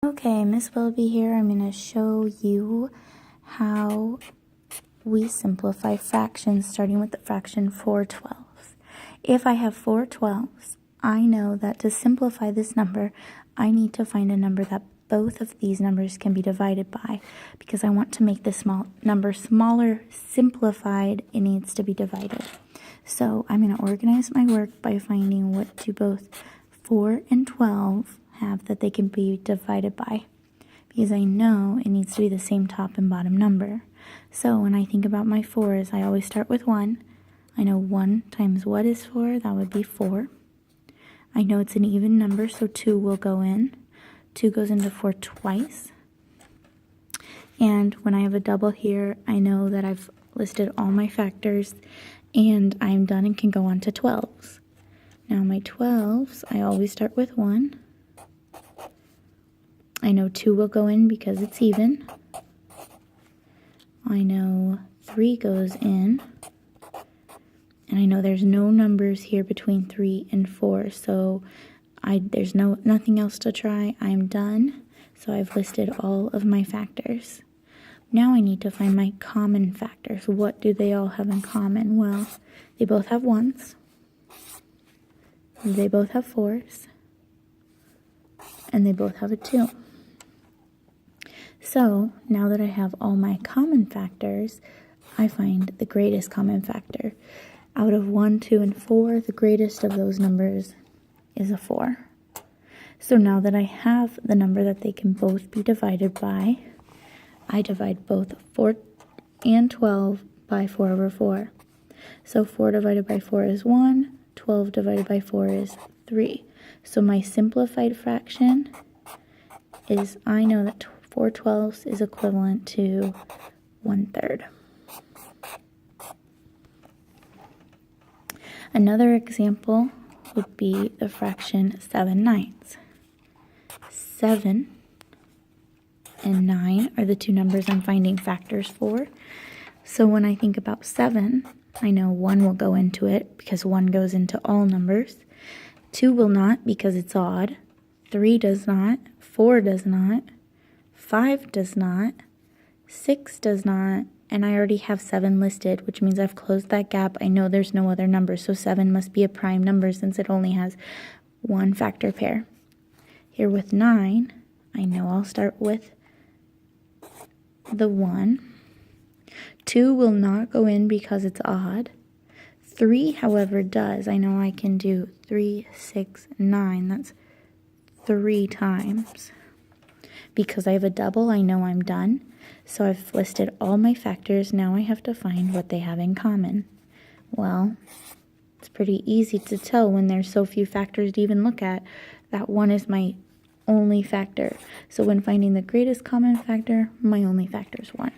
Okay, Miss Willoughby here. I'm going to show you how we simplify fractions, starting with the fraction 4/12. If I have 4/12, I know that to simplify this number, I need to find a number that both of these numbers can be divided by. Because I want to make this number smaller, simplified, it needs to be divided. So I'm going to organize my work by finding what do both 4 and 12 have that they can be divided by, because I know it needs to be the same top and bottom number. So when I think about my 4s, I always start with 1. I know 1 times what is 4? That would be 4. I know it's an even number, so 2 will go in. 2 goes into 4 twice. And when I have a double here, I know that I've listed all my factors and I'm done and can go on to 12s. Now my 12s, I always start with 1. I know 2 will go in because it's even. I know 3 goes in. And I know there's no numbers here between 3 and 4, so there's nothing else to try. I'm done. So I've listed all of my factors. Now I need to find my common factors. What do they all have in common? Well, they both have 1s. They both have 4s. And they both have a 2. So, now that I have all my common factors, I find the greatest common factor. Out of 1, 2, and 4, the greatest of those numbers is a 4. So now that I have the number that they can both be divided by, I divide both 4 and 12 by 4 over 4. So 4 divided by 4 is 1, 12 divided by 4 is 3. So my simplified fraction is, I know that 4/12 is equivalent to 1/3. Another example would be the fraction 7/9. 7 and 9 are the two numbers I'm finding factors for. So when I think about 7, I know 1 will go into it because 1 goes into all numbers. 2 will not because it's odd. 3 does not. 4 does not. 5 does not, 6 does not, and I already have 7 listed, which means I've closed that gap. I know there's no other number, so 7 must be a prime number since it only has one factor pair. Here with 9, I know I'll start with the 1. 2 will not go in because it's odd. 3, however, does. I know I can do 3, 6, 9. That's 3 times. Because I have a double, I know I'm done. So I've listed all my factors. Now I have to find what they have in common. Well, it's pretty easy to tell when there's so few factors to even look at. That 1 is my only factor. So when finding the greatest common factor, my only factor is 1.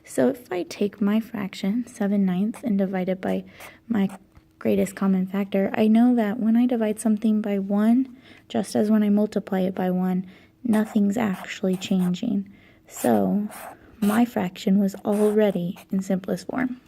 So if I take my fraction, 7/9, and divide it by my greatest common factor, I know that when I divide something by 1, just as when I multiply it by 1, nothing's actually changing. So my fraction was already in simplest form.